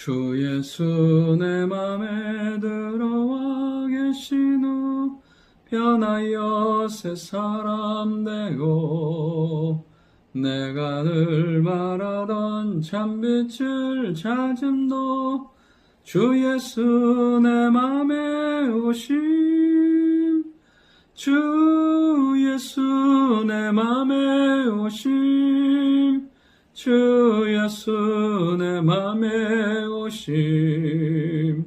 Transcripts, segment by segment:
주 예수 내 맘에 들어와 계신 후 변하여 새 사람 되고 내가 늘 말하던 참빛을 찾음도 주 예수 내 맘에 오심 주 예수 내 맘에 오심 주 예수 내 맘에 오심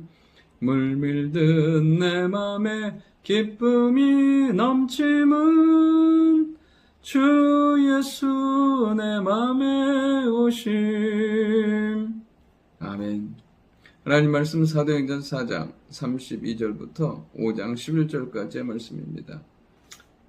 물밀듯 내 맘에 기쁨이 넘침은 주 예수 내 맘에 오심. 아멘. 하나님 말씀 사도행전 4장 32절부터 5장 11절까지의 말씀입니다.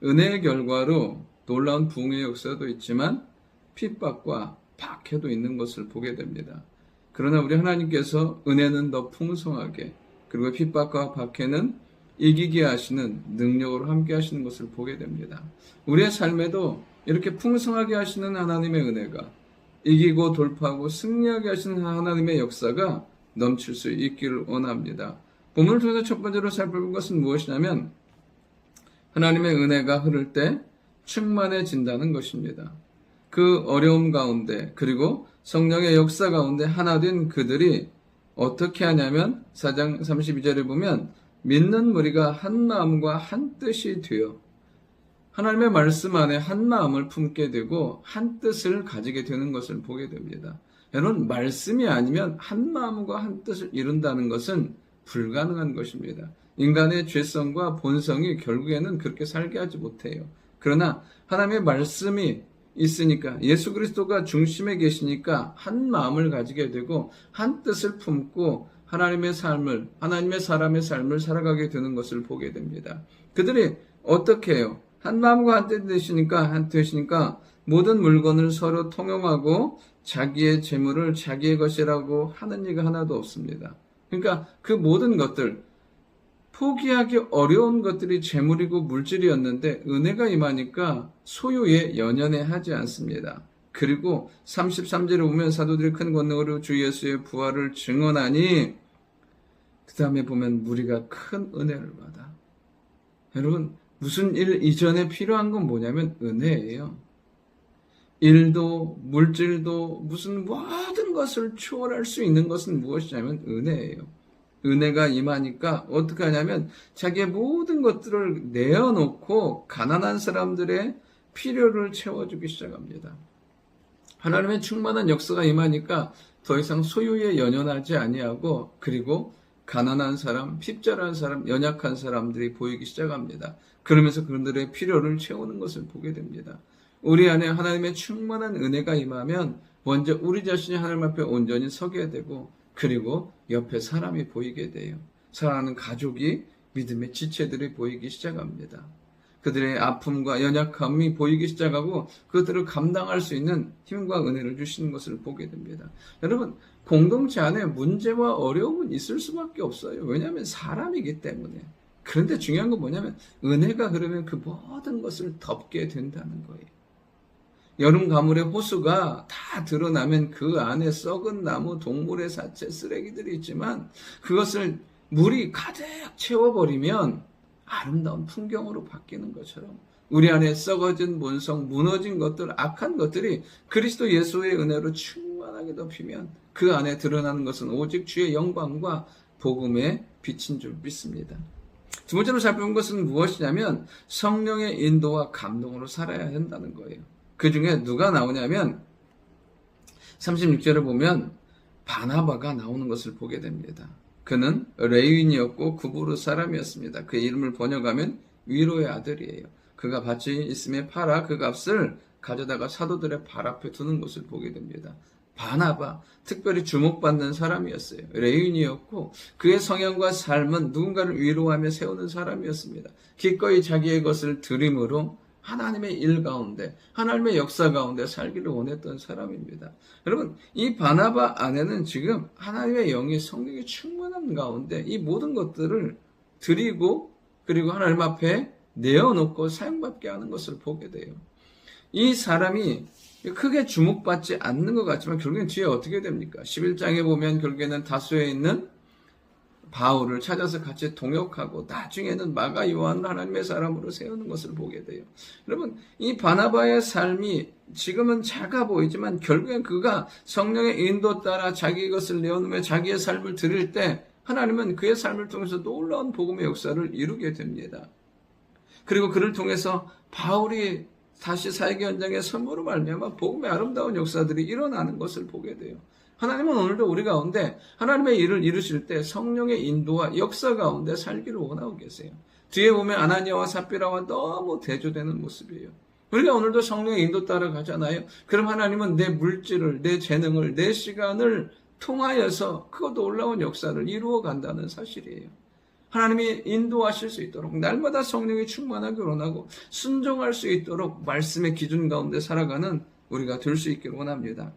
은혜의 결과로 놀라운 부흥의 역사도 있지만 핍박과 박해도 있는 것을 보게 됩니다. 그러나 우리 하나님께서 은혜는 더 풍성하게 그리고 핍박과 박해는 이기게 하시는 능력으로 함께 하시는 것을 보게 됩니다. 우리의 삶에도 이렇게 풍성하게 하시는 하나님의 은혜가 이기고 돌파하고 승리하게 하시는 하나님의 역사가 넘칠 수 있기를 원합니다. 본문을 통해서 첫 번째로 살펴볼 것은 무엇이냐면 하나님의 은혜가 흐를 때 충만해진다는 것입니다. 그 어려움 가운데 그리고 성령의 역사 가운데 하나 된 그들이 어떻게 하냐면 4장 32절에 보면 믿는 무리가 한 마음과 한 뜻이 되어 하나님의 말씀 안에 한 마음을 품게 되고 한 뜻을 가지게 되는 것을 보게 됩니다. 여러분, 말씀이 아니면 한 마음과 한 뜻을 이룬다는 것은 불가능한 것입니다. 인간의 죄성과 본성이 결국에는 그렇게 살게 하지 못해요. 그러나 하나님의 말씀이 있으니까 예수 그리스도가 중심에 계시니까 한 마음을 가지게 되고 한 뜻을 품고 하나님의 삶을, 하나님의 사람의 삶을 살아가게 되는 것을 보게 됩니다. 그들이 어떻게 해요? 한 마음과 한 뜻이니까 모든 물건을 서로 통용하고 자기의 재물을 자기의 것이라고 하는 이가 하나도 없습니다. 그러니까 그 모든 것들, 포기하기 어려운 것들이 재물이고 물질이었는데 은혜가 임하니까 소유에 연연해 하지 않습니다. 그리고 33절에 보면 사도들이 큰 권능으로 주 예수의 부활을 증언하니 그 다음에 보면 무리가 큰 은혜를 받아. 여러분, 무슨 일 이전에 필요한 건 뭐냐면 은혜예요. 일도 물질도 무슨 모든 것을 초월할 수 있는 것은 무엇이냐면 은혜예요. 은혜가 임하니까 어떻게 하냐면 자기의 모든 것들을 내어놓고 가난한 사람들의 필요를 채워주기 시작합니다. 하나님의 충만한 역사가 임하니까 더 이상 소유에 연연하지 아니하고 그리고 가난한 사람, 핍절한 사람, 연약한 사람들이 보이기 시작합니다. 그러면서 그들의 필요를 채우는 것을 보게 됩니다. 우리 안에 하나님의 충만한 은혜가 임하면 먼저 우리 자신이 하나님 앞에 온전히 서게 되고 그리고 옆에 사람이 보이게 돼요. 사랑하는 가족이 믿음의 지체들이 보이기 시작합니다. 그들의 아픔과 연약함이 보이기 시작하고 그들을 감당할 수 있는 힘과 은혜를 주시는 것을 보게 됩니다. 여러분, 공동체 안에 문제와 어려움은 있을 수밖에 없어요. 왜냐하면 사람이기 때문에. 그런데 중요한 건 뭐냐면 은혜가 흐르면 그 모든 것을 덮게 된다는 거예요. 여름 가물의 호수가 다 드러나면 그 안에 썩은 나무, 동물의 사체, 쓰레기들이 있지만 그것을 물이 가득 채워버리면 아름다운 풍경으로 바뀌는 것처럼 우리 안에 썩어진 본성, 무너진 것들, 악한 것들이 그리스도 예수의 은혜로 충만하게 덮이면 그 안에 드러나는 것은 오직 주의 영광과 복음의 빛인 줄 믿습니다. 두 번째로 살펴본 것은 무엇이냐면 성령의 인도와 감동으로 살아야 한다는 거예요. 그 중에 누가 나오냐면 36절을 보면 바나바가 나오는 것을 보게 됩니다. 그는 레위인이었고 구부르 사람이었습니다. 그의 이름을 번역하면 위로의 아들이에요. 그가 밭이 있음에 팔아 그 값을 가져다가 사도들의 발 앞에 두는 것을 보게 됩니다. 바나바, 특별히 주목받는 사람이었어요. 레위인이었고 그의 성향과 삶은 누군가를 위로하며 세우는 사람이었습니다. 기꺼이 자기의 것을 드림으로 하나님의 일 가운데, 하나님의 역사 가운데 살기를 원했던 사람입니다. 여러분, 이 바나바 안에는 지금 하나님의 영이 성령이 충만한 가운데 이 모든 것들을 드리고 그리고 하나님 앞에 내어놓고 사용받게 하는 것을 보게 돼요. 이 사람이 크게 주목받지 않는 것 같지만 결국엔 뒤에 어떻게 됩니까? 11장에 보면 결국에는 다소에 있는 바울을 찾아서 같이 동역하고 나중에는 마가 요한을 하나님의 사람으로 세우는 것을 보게 돼요. 여러분, 이 바나바의 삶이 지금은 작아 보이지만 결국엔 그가 성령의 인도 따라 자기 것을 내어놓으며 자기의 삶을 드릴 때 하나님은 그의 삶을 통해서 놀라운 복음의 역사를 이루게 됩니다. 그리고 그를 통해서 바울이 다시 사역의 현장에 선물로 말미암아 복음의 아름다운 역사들이 일어나는 것을 보게 돼요. 하나님은 오늘도 우리 가운데 하나님의 일을 이루실 때 성령의 인도와 역사 가운데 살기를 원하고 계세요. 뒤에 보면 아나니아와 삽비라와 너무 대조되는 모습이에요. 우리가 오늘도 성령의 인도 따라 가잖아요. 그럼 하나님은 내 물질을, 내 재능을, 내 시간을 통하여서 그 놀라운 역사를 이루어 간다는 사실이에요. 하나님이 인도하실 수 있도록 날마다 성령이 충만하게 원하고 순종할 수 있도록 말씀의 기준 가운데 살아가는 우리가 될 수 있기를 원합니다.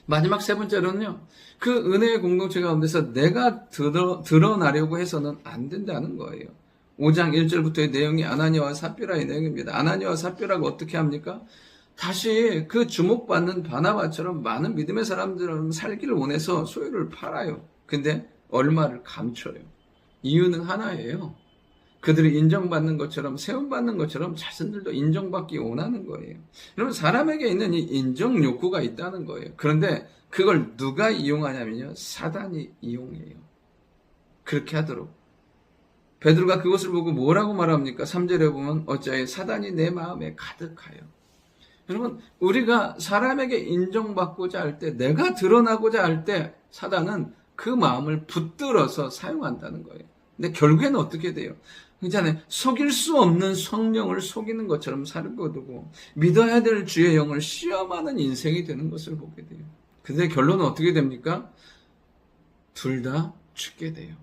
마지막 세 번째로는요, 그 은혜의 공동체 가운데서 내가 드러나려고 해서는 안 된다는 거예요. 5장 1절부터의 내용이 아나니아와 삽비라의 내용입니다. 아나니아와 삽비라가 어떻게 합니까? 다시 그 주목받는 바나바처럼 많은 믿음의 사람들은 살기를 원해서 소유를 팔아요. 근데 얼마를 감춰요. 이유는 하나예요. 그들이 인정받는 것처럼, 세움받는 것처럼 자신들도 인정받기 원하는 거예요. 여러분, 사람에게 있는 이 인정 욕구가 있다는 거예요. 그런데 그걸 누가 이용하냐면요, 사단이 이용해요. 그렇게 하도록. 베드로가 그것을 보고 뭐라고 말합니까? 3절에 보면 어찌하여 사단이 내 마음에 가득하여. 여러분, 우리가 사람에게 인정받고자 할 때, 내가 드러나고자 할 때 사단은 그 마음을 붙들어서 사용한다는 거예요. 근데 결국에는 어떻게 돼요? 그렇잖아요. 속일 수 없는 성령을 속이는 것처럼 살고 두고 믿어야 될 주의 영을 시험하는 인생이 되는 것을 보게 돼요. 근데 결론은 어떻게 됩니까? 둘 다 죽게 돼요.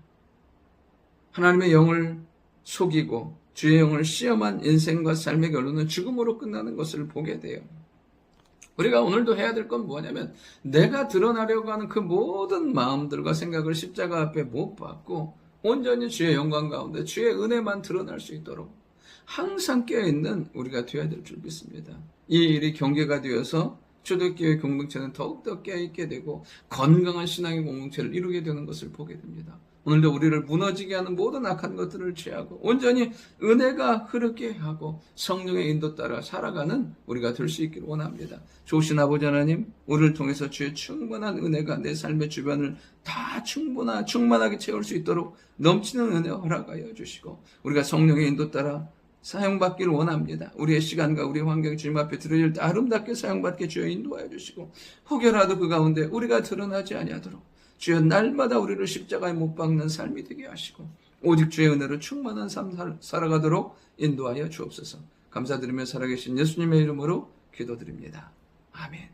하나님의 영을 속이고 주의 영을 시험한 인생과 삶의 결론은 죽음으로 끝나는 것을 보게 돼요. 우리가 오늘도 해야 될 건 뭐냐면 내가 드러나려고 하는 그 모든 마음들과 생각을 십자가 앞에 못 박고 온전히 주의 영광 가운데 주의 은혜만 드러날 수 있도록 항상 깨어있는 우리가 되어야 될 줄 믿습니다. 이 일이 경계가 되어서 초대교회 공동체는 더욱더 깨어있게 되고 건강한 신앙의 공동체를 이루게 되는 것을 보게 됩니다. 오늘도 우리를 무너지게 하는 모든 악한 것들을 취하고 온전히 은혜가 흐르게 하고 성령의 인도 따라 살아가는 우리가 될 수 있기를 원합니다. 좋으신 아버지 하나님, 우리를 통해서 주의 충만한 은혜가 내 삶의 주변을 다 충만하게 채울 수 있도록 넘치는 은혜 허락하여 주시고 우리가 성령의 인도 따라 사용받기를 원합니다. 우리의 시간과 우리의 환경이 주님 앞에 드려질 때 아름답게 사용받게 주여 인도하여 주시고 혹여라도 그 가운데 우리가 드러나지 아니하도록 주여 날마다 우리를 십자가에 못 박는 삶이 되게 하시고 오직 주의 은혜로 충만한 삶 살아가도록 인도하여 주옵소서. 감사드리며 살아계신 예수님의 이름으로 기도드립니다. 아멘.